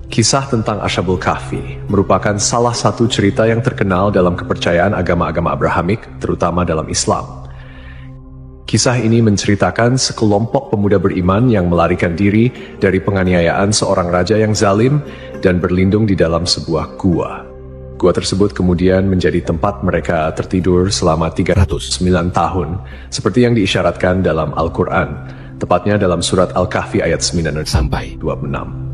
Kisah tentang Ashabul Kahfi merupakan salah satu cerita yang terkenal dalam kepercayaan agama-agama Abrahamik, terutama dalam Islam. Kisah ini menceritakan sekelompok pemuda beriman yang melarikan diri dari penganiayaan seorang raja yang zalim dan berlindung di dalam sebuah gua. Gua tersebut kemudian menjadi tempat mereka tertidur selama 309 tahun, seperti yang diisyaratkan dalam Al-Quran, tepatnya dalam surat Al-Kahfi ayat 9-26.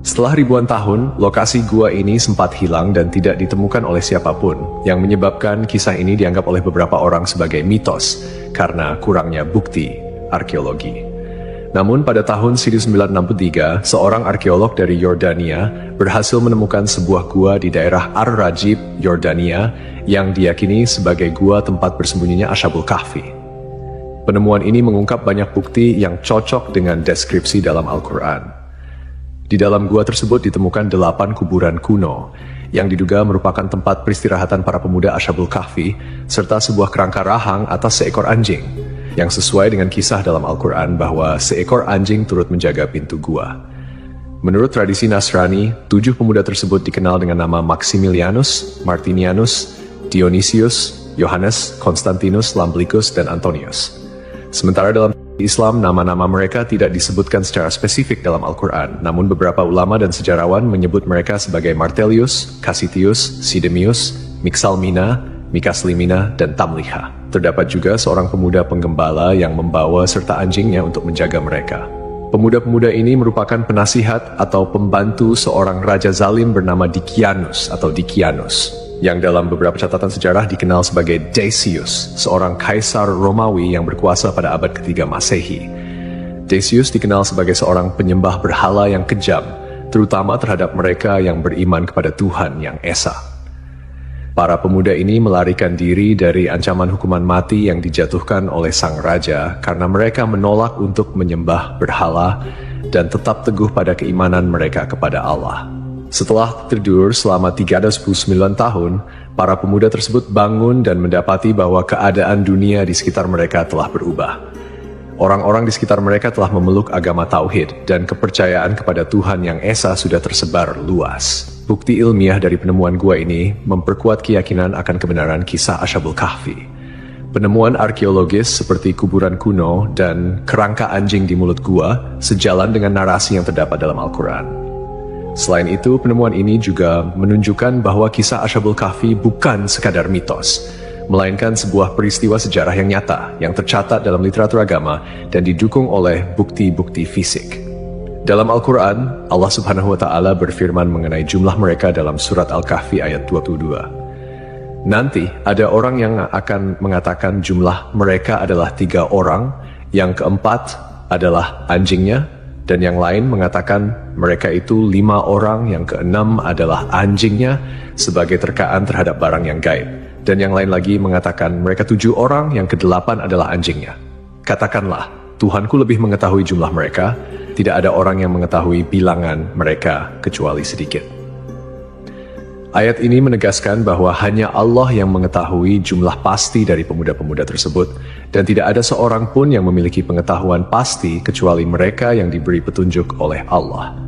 Setelah ribuan tahun, lokasi gua ini sempat hilang dan tidak ditemukan oleh siapapun, yang menyebabkan kisah ini dianggap oleh beberapa orang sebagai mitos karena kurangnya bukti arkeologi. Namun pada tahun 1963, seorang arkeolog dari Yordania berhasil menemukan sebuah gua di daerah Ar-Rajib, Yordania, yang diyakini sebagai gua tempat bersembunyinya Ashabul Kahfi. Penemuan ini mengungkap banyak bukti yang cocok dengan deskripsi dalam Al-Quran. Di dalam gua tersebut ditemukan 8 kuburan kuno, yang diduga merupakan tempat peristirahatan para pemuda Ashabul Kahfi, serta sebuah kerangka rahang atas seekor anjing, yang sesuai dengan kisah dalam Al-Quran bahwa seekor anjing turut menjaga pintu gua. Menurut tradisi Nasrani, 7 pemuda tersebut dikenal dengan nama Maximilianus, Martinianus, Dionysius, Yohanes, Konstantinus, Lamblicus, dan Antonius. Sementara dalam Islam, nama-nama mereka tidak disebutkan secara spesifik dalam Al-Quran, namun beberapa ulama dan sejarawan menyebut mereka sebagai Martelius, Cassitius, Sidemius, Mixalmina, Mikaslimina, dan Tamliha. Terdapat juga seorang pemuda penggembala yang membawa serta anjingnya untuk menjaga mereka. Pemuda-pemuda ini merupakan penasihat atau pembantu seorang raja zalim bernama Dikianus atau Dikianus, yang dalam beberapa catatan sejarah dikenal sebagai Decius, seorang kaisar Romawi yang berkuasa pada abad ketiga Masehi. Decius dikenal sebagai seorang penyembah berhala yang kejam, terutama terhadap mereka yang beriman kepada Tuhan yang Esa. Para pemuda ini melarikan diri dari ancaman hukuman mati yang dijatuhkan oleh sang raja karena mereka menolak untuk menyembah berhala dan tetap teguh pada keimanan mereka kepada Allah. Setelah tidur selama 309 tahun, para pemuda tersebut bangun dan mendapati bahwa keadaan dunia di sekitar mereka telah berubah. Orang-orang di sekitar mereka telah memeluk agama Tauhid dan kepercayaan kepada Tuhan yang Esa sudah tersebar luas. Bukti ilmiah dari penemuan gua ini memperkuat keyakinan akan kebenaran kisah Ashabul Kahfi. Penemuan arkeologis seperti kuburan kuno dan kerangka anjing di mulut gua sejalan dengan narasi yang terdapat dalam Al-Quran. Selain itu, penemuan ini juga menunjukkan bahwa kisah Ashabul Kahfi bukan sekadar mitos, melainkan sebuah peristiwa sejarah yang nyata, yang tercatat dalam literatur agama dan didukung oleh bukti-bukti fisik. Dalam Al-Quran, Allah Subhanahu wa Ta'ala berfirman mengenai jumlah mereka dalam surat Al-Kahfi ayat 22. Nanti ada orang yang akan mengatakan jumlah mereka adalah 3 orang, yang keempat adalah anjingnya, dan yang lain mengatakan mereka itu 5 orang, yang keenam adalah anjingnya sebagai terkaan terhadap barang yang gaib. Dan yang lain lagi mengatakan mereka 7 orang, yang ke-8 adalah anjingnya. Katakanlah, Tuhanku lebih mengetahui jumlah mereka, tidak ada orang yang mengetahui bilangan mereka kecuali sedikit. Ayat ini menegaskan bahwa hanya Allah yang mengetahui jumlah pasti dari pemuda-pemuda tersebut, dan tidak ada seorang pun yang memiliki pengetahuan pasti kecuali mereka yang diberi petunjuk oleh Allah.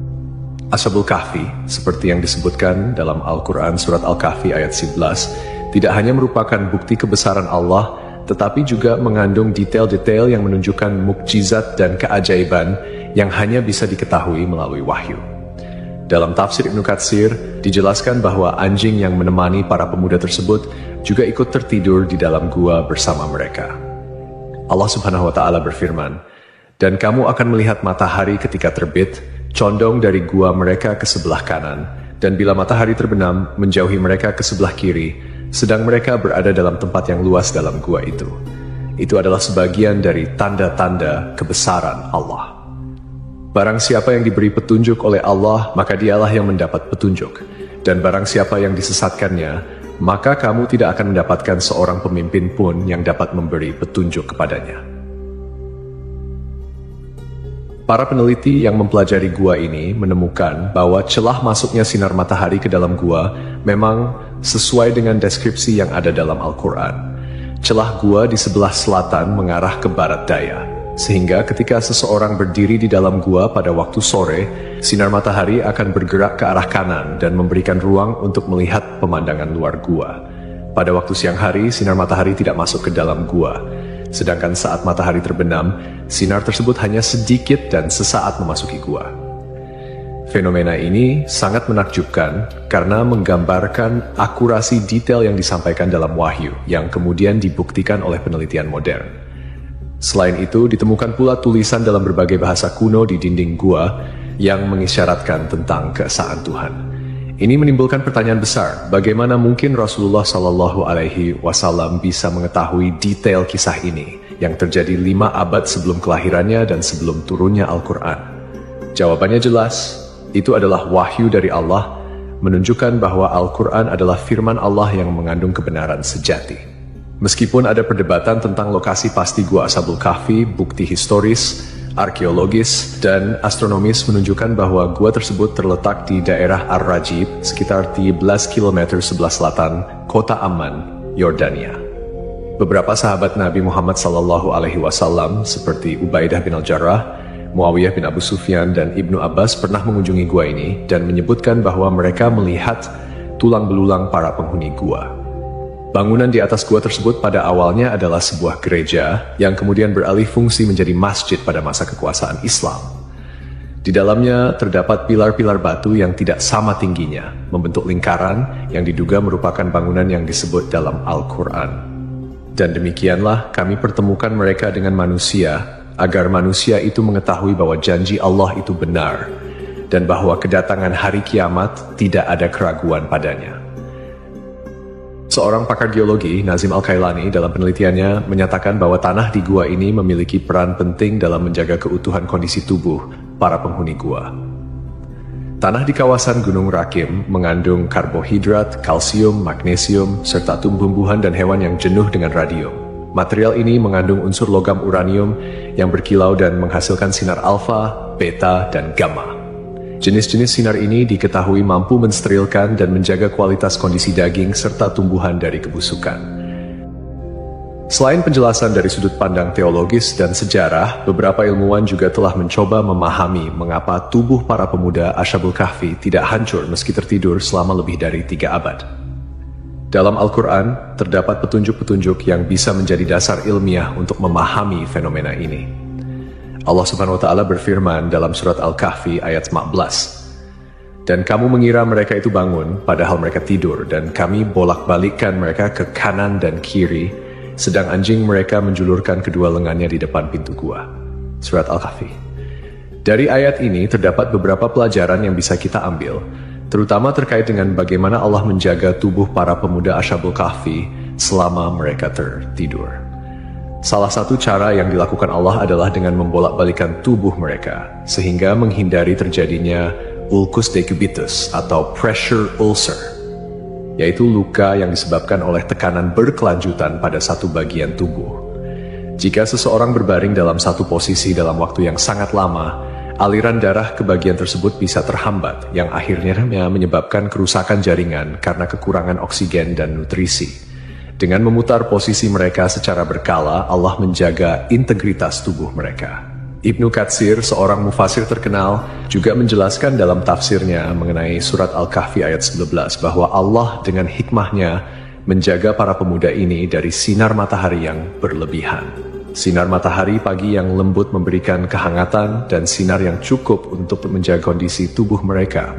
Ashabul Kahfi, seperti yang disebutkan dalam Al-Quran surat Al-Kahfi ayat 11, tidak hanya merupakan bukti kebesaran Allah, tetapi juga mengandung detail-detail yang menunjukkan mukjizat dan keajaiban yang hanya bisa diketahui melalui wahyu. Dalam tafsir Ibnu Katsir, dijelaskan bahwa anjing yang menemani para pemuda tersebut juga ikut tertidur di dalam gua bersama mereka. Allah Subhanahu wa Ta'ala berfirman, "Dan kamu akan melihat matahari ketika terbit, condong dari gua mereka ke sebelah kanan, dan bila matahari terbenam, menjauhi mereka ke sebelah kiri, sedang mereka berada dalam tempat yang luas dalam gua itu." Itu adalah sebagian dari tanda-tanda kebesaran Allah. Barang siapa yang diberi petunjuk oleh Allah, maka dialah yang mendapat petunjuk. Dan barang siapa yang disesatkannya, maka kamu tidak akan mendapatkan seorang pemimpin pun yang dapat memberi petunjuk kepadanya. Para peneliti yang mempelajari gua ini menemukan bahwa celah masuknya sinar matahari ke dalam gua memang sesuai dengan deskripsi yang ada dalam Al-Quran. Celah gua di sebelah selatan mengarah ke barat daya. sehingga ketika seseorang berdiri di dalam gua pada waktu sore, sinar matahari akan bergerak ke arah kanan dan memberikan ruang untuk melihat pemandangan luar gua. Pada waktu siang hari, sinar matahari tidak masuk ke dalam gua, sedangkan saat matahari terbenam, sinar tersebut hanya sedikit dan sesaat memasuki gua. Fenomena ini sangat menakjubkan karena menggambarkan akurasi detail yang disampaikan dalam wahyu yang kemudian dibuktikan oleh penelitian modern. Selain itu, ditemukan pula tulisan dalam berbagai bahasa kuno di dinding gua yang mengisyaratkan tentang keesaan Tuhan. Ini menimbulkan pertanyaan besar, bagaimana mungkin Rasulullah SAW bisa mengetahui detail kisah ini yang terjadi 5 abad sebelum kelahirannya dan sebelum turunnya Al-Quran? Jawabannya jelas. Itu adalah wahyu dari Allah, menunjukkan bahwa Al-Quran adalah firman Allah yang mengandung kebenaran sejati. Meskipun ada perdebatan tentang lokasi pasti Gua Ashabul Kahfi, bukti historis, arkeologis, dan astronomis menunjukkan bahwa gua tersebut terletak di daerah Ar-Rajib, sekitar 13 km sebelah selatan kota Amman, Yordania. Beberapa sahabat Nabi Muhammad SAW seperti Ubaidah bin Al-Jarrah, Muawiyah bin Abu Sufyan, dan Ibnu Abbas pernah mengunjungi gua ini dan menyebutkan bahwa mereka melihat tulang belulang para penghuni gua. Bangunan di atas gua tersebut pada awalnya adalah sebuah gereja yang kemudian beralih fungsi menjadi masjid pada masa kekuasaan Islam. Di dalamnya terdapat pilar-pilar batu yang tidak sama tingginya, membentuk lingkaran yang diduga merupakan bangunan yang disebut dalam Al-Quran. Dan demikianlah kami pertemukan mereka dengan manusia, agar manusia itu mengetahui bahwa janji Allah itu benar, dan bahwa kedatangan hari kiamat tidak ada keraguan padanya. Seorang pakar geologi, Nazim Al-Kailani, dalam penelitiannya menyatakan bahwa tanah di gua ini memiliki peran penting dalam menjaga keutuhan kondisi tubuh para penghuni gua. Tanah di kawasan Gunung Rakim mengandung karbohidrat, kalsium, magnesium, serta tumbuh-tumbuhan dan hewan yang jenuh dengan radium. Material ini mengandung unsur logam uranium yang berkilau dan menghasilkan sinar alfa, beta, dan gamma. Jenis-jenis sinar ini diketahui mampu mensterilkan dan menjaga kualitas kondisi daging serta tumbuhan dari kebusukan. Selain penjelasan dari sudut pandang teologis dan sejarah, beberapa ilmuwan juga telah mencoba memahami mengapa tubuh para pemuda Ashabul Kahfi tidak hancur meski tertidur selama lebih dari 3 abad. Dalam Al-Quran, terdapat petunjuk-petunjuk yang bisa menjadi dasar ilmiah untuk memahami fenomena ini. Allah Subhanahu wa Ta'ala berfirman dalam surat Al-Kahfi ayat 15, "Dan kamu mengira mereka itu bangun, padahal mereka tidur, dan kami bolak-balikkan mereka ke kanan dan kiri, sedang anjing mereka menjulurkan kedua lengannya di depan pintu gua." Surat Al-Kahfi. Dari ayat ini terdapat beberapa pelajaran yang bisa kita ambil, terutama terkait dengan bagaimana Allah menjaga tubuh para pemuda Ashabul Kahfi selama mereka tertidur. Salah satu cara yang dilakukan Allah adalah dengan membolak-balikan tubuh mereka, sehingga menghindari terjadinya ulcus decubitus atau pressure ulcer, yaitu luka yang disebabkan oleh tekanan berkelanjutan pada satu bagian tubuh. Jika seseorang berbaring dalam satu posisi dalam waktu yang sangat lama, aliran darah ke bagian tersebut bisa terhambat, yang akhirnya menyebabkan kerusakan jaringan karena kekurangan oksigen dan nutrisi. Dengan memutar posisi mereka secara berkala, Allah menjaga integritas tubuh mereka. Ibnu Katsir, seorang mufasir terkenal, juga menjelaskan dalam tafsirnya mengenai surat Al-Kahfi ayat 11 bahwa Allah dengan hikmahnya menjaga para pemuda ini dari sinar matahari yang berlebihan. Sinar matahari pagi yang lembut memberikan kehangatan dan sinar yang cukup untuk menjaga kondisi tubuh mereka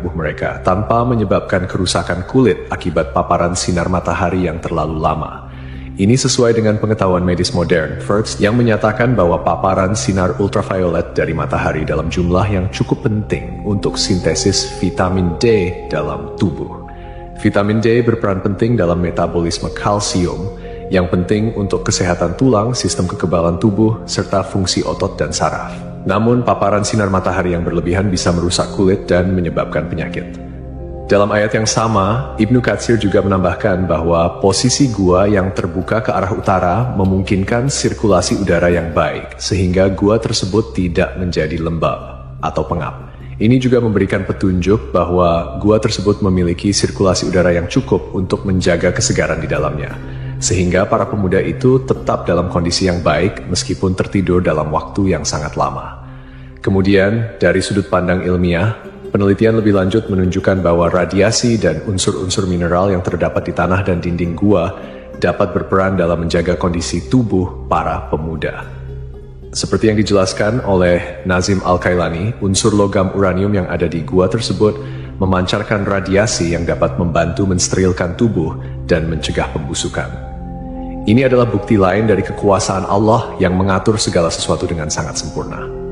tanpa menyebabkan kerusakan kulit akibat paparan sinar matahari yang terlalu lama. Ini sesuai dengan pengetahuan medis modern, First, yang menyatakan bahwa paparan sinar ultraviolet dari matahari dalam jumlah yang cukup penting untuk sintesis vitamin D dalam tubuh. Vitamin D berperan penting dalam metabolisme kalsium, yang penting untuk kesehatan tulang, sistem kekebalan tubuh, serta fungsi otot dan saraf. Namun, paparan sinar matahari yang berlebihan bisa merusak kulit dan menyebabkan penyakit. Dalam ayat yang sama, Ibnu Katsir juga menambahkan bahwa posisi gua yang terbuka ke arah utara memungkinkan sirkulasi udara yang baik, sehingga gua tersebut tidak menjadi lembab atau pengap. Ini juga memberikan petunjuk bahwa gua tersebut memiliki sirkulasi udara yang cukup untuk menjaga kesegaran di dalamnya. sehingga para pemuda itu tetap dalam kondisi yang baik meskipun tertidur dalam waktu yang sangat lama. Kemudian, dari sudut pandang ilmiah, penelitian lebih lanjut menunjukkan bahwa radiasi dan unsur-unsur mineral yang terdapat di tanah dan dinding gua dapat berperan dalam menjaga kondisi tubuh para pemuda. Seperti yang dijelaskan oleh Nazim Al-Kailani, unsur logam uranium yang ada di gua tersebut memancarkan radiasi yang dapat membantu mensterilkan tubuh dan mencegah pembusukan. Ini adalah bukti lain dari kekuasaan Allah yang mengatur segala sesuatu dengan sangat sempurna.